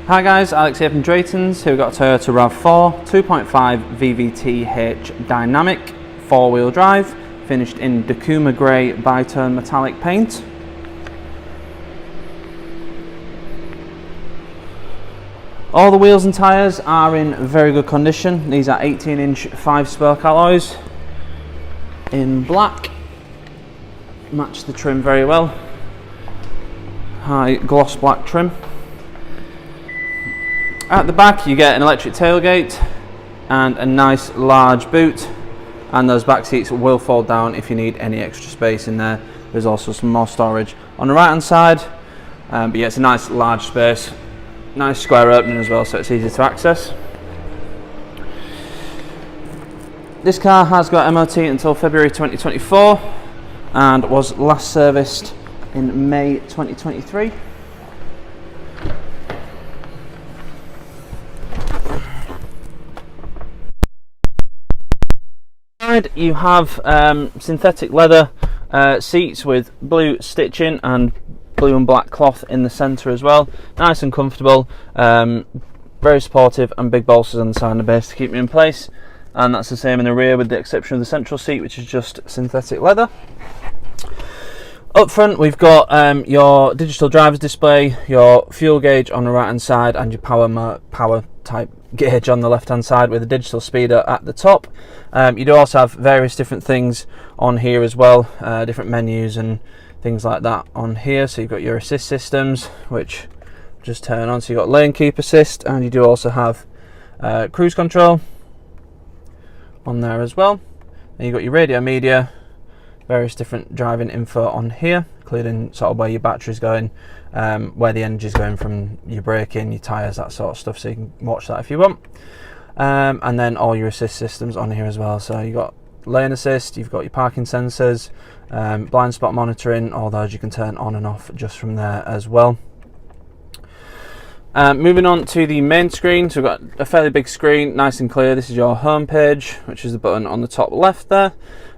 Hi guys, Alex here from Drayton's. Here we've got a Toyota RAV4 2.5 VVT-h dynamic 4-wheel drive, finished in Dakuma Grey bi-tone metallic paint. All the wheels and tyres are in very good condition. These are 18-inch 5-spoke alloys in black. Match the trim very well. High gloss black trim. At the back you get an electric tailgate and a nice large boot, and those back seats will fold down if you need any extra space in there. There's also some more storage on the right hand side, but yeah, it's a nice large space, nice square opening as well, so it's easy to access. This car has got MOT until February 2024 and was last serviced in May 2023. You have synthetic leather seats with blue stitching and blue and black cloth in the centre as well. Nice and comfortable, very supportive, and big bolsters on the side and the base to keep you in place. And that's the same in the rear, with the exception of the central seat, which is just synthetic leather. Up front we've got your digital driver's display, your fuel gauge on the right hand side, and your power type gauge on the left hand side with a digital speeder at the top. You do also have various different things on here as well, different menus and things like that on here. So you've got your assist systems, which just turn on, so you've got lane keep assist, and you do also have cruise control on there as well. And you've got your radio media, various different driving info on here, including sort of where your battery's going, where the energy's going from your braking, your tyres, that sort of stuff, so you can watch that if you want. And then all your assist systems on here as well. So you've got lane assist, you've got your parking sensors, blind spot monitoring, all those you can turn on and off just from there as well. Moving on to the main screen, so we've got a fairly big screen, nice and clear. This is your home page, which is the button on the top left there.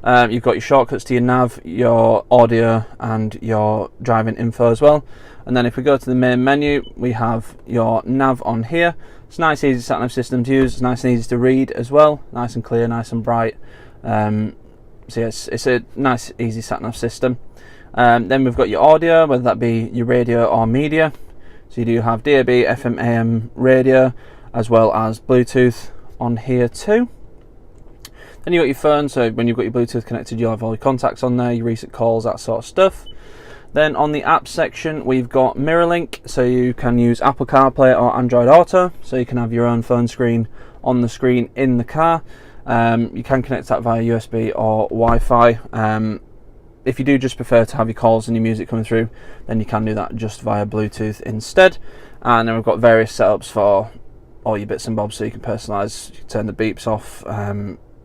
You've got your shortcuts to your nav, your audio, and your driving info as well. And then if we go to the main menu, we have your nav on here. It's a nice, easy sat nav system to use. It's nice and easy to read as well. Nice and clear, nice and bright. So yes, it's a nice, easy sat nav system. Then we've got your audio, whether that be your radio or media. So you do have DAB, FM, AM radio, as well as Bluetooth on here too. Then you've got your phone, so when you've got your Bluetooth connected, you'll have all your contacts on there, your recent calls, that sort of stuff. Then on the app section, we've got MirrorLink, so you can use Apple CarPlay or Android Auto, so you can have your own phone screen on the screen in the car. You can connect that via USB or Wi-Fi. If you do just prefer to have your calls and your music coming through, then you can do that just via Bluetooth instead. And then we've got various setups for all your bits and bobs, so you can personalise, you can turn the beeps off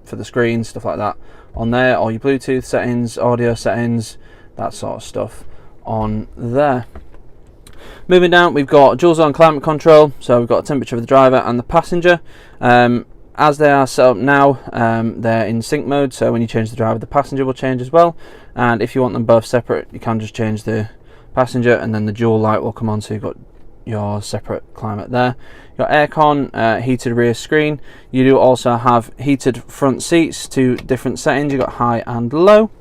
for the screen, stuff like that on there, all your Bluetooth settings, audio settings, that sort of stuff on there. Moving down, we've got dual zone climate control, so we've got a temperature of the driver and the passenger. As they are set up now, they're in sync mode, so when you change the driver, the passenger will change as well. And if you want them both separate, you can just change the passenger and then the dual light will come on, so you've got your separate climate there. Your aircon, heated rear screen. You do also have heated front seats to different settings. You've got high and low.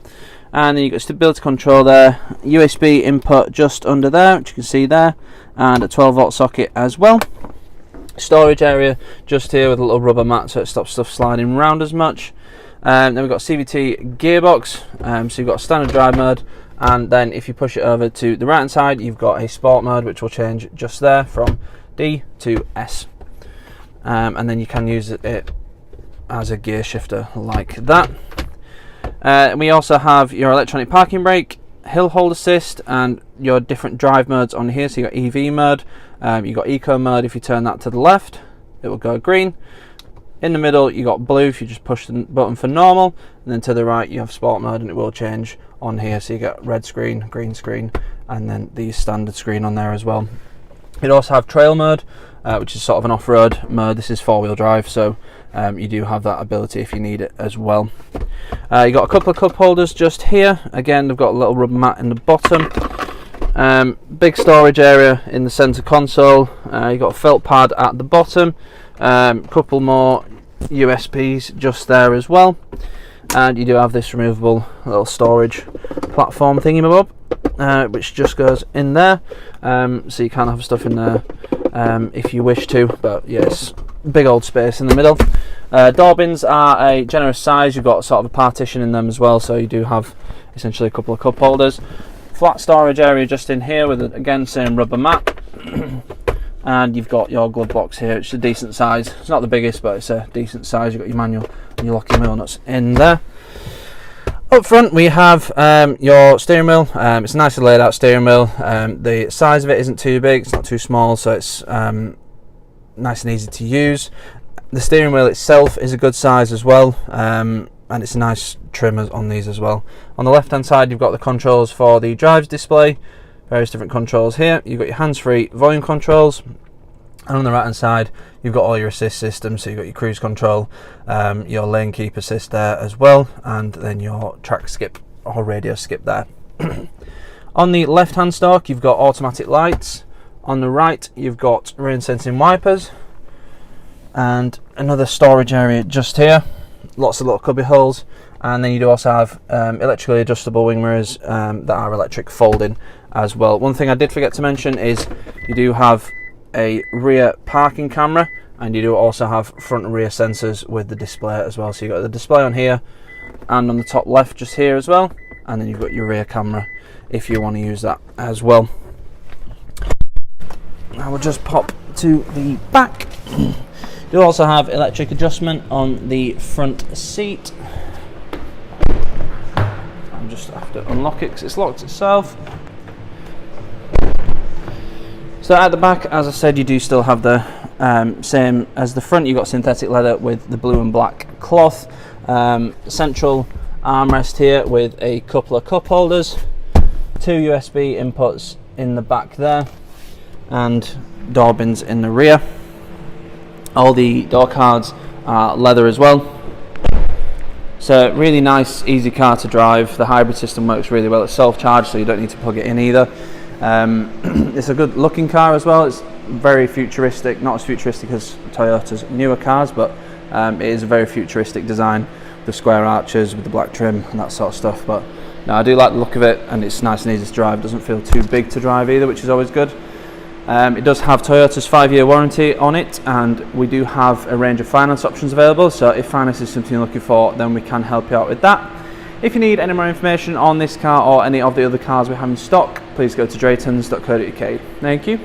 And then you've got stability control there, USB input just under there, which you can see there, and a 12-volt socket as well. Storage area just here with a little rubber mat, so it stops stuff sliding around as much. Then we've got CVT gearbox, so you've got standard drive mode, and then if you push it over to the right hand side, you've got a sport mode, which will change just there from D to S. And then you can use it as a gear shifter like that. We also have your electronic parking brake, hill hold assist, and your different drive modes on here. So you've got EV mode, you've got eco mode. If you turn that to the left, it will go green. In the middle, you got blue if you just push the button for normal, and then to the right you have sport mode, and it will change on here. So you get red screen, green screen, and then the standard screen on there as well. You also have trail mode, which is sort of an off-road mode. This is 4-wheel drive, so you do have that ability if you need it as well. You got a couple of cup holders just here. Again, they've got a little rubber mat in the bottom. Big storage area in the center console. You've got a felt pad at the bottom, couple more USBs just there as well, and you do have this removable little storage platform thingy which just goes in there, so you can have stuff in there if you wish to, but yes, big old space in the middle. Door bins are a generous size. You've got sort of a partition in them as well, so you do have essentially a couple of cup holders. Flat storage area just in here with, again, same rubber mat. And you've got your glove box here, which is a decent size. It's not the biggest, but it's a decent size. You've got your manual and your locking wheel nuts in there. Up front we have your steering wheel. It's a nicely laid out steering wheel. The size of it isn't too big, it's not too small, so it's nice and easy to use. The steering wheel itself is a good size as well, and it's a nice trim on these as well. On the left hand side you've got the controls for the drives display, various different controls here. You've got your hands-free volume controls, and on the right hand side you've got all your assist systems, so you've got your cruise control, your lane keep assist there as well, and then your track skip or radio skip there. On the left hand stalk you've got automatic lights. On the right you've got rain sensing wipers, and another storage area just here, lots of little cubby holes, and then you do also have electrically adjustable wing mirrors that are electric folding as well. One thing I did forget to mention is you do have a rear parking camera, and you do also have front and rear sensors with the display as well. So you've got the display on here and on the top left just here as well, and then you've got your rear camera if you want to use that as well. I will just pop to the back. You also have electric adjustment on the front seat. I just have to unlock it because it's locked itself. So at the back, as I said, you do still have the same as the front. You've got synthetic leather with the blue and black cloth. Central armrest here with a couple of cup holders, 2 USB inputs in the back there, and door bins in the rear. All the door cards are leather as well. So really nice, easy car to drive. The hybrid system works really well. It's self-charged, so you don't need to plug it in either. It's a good looking car as well. It's very futuristic, not as futuristic as Toyota's newer cars, but it is a very futuristic design, the square arches with the black trim and that sort of stuff. But no, I do like the look of it, and it's nice and easy to drive. It doesn't feel too big to drive either, which is always good. It does have Toyota's 5-year warranty on it, and we do have a range of finance options available, so if finance is something you're looking for, then we can help you out with that. If you need any more information on this car or any of the other cars we have in stock, please go to draytons.co.uk. Thank you.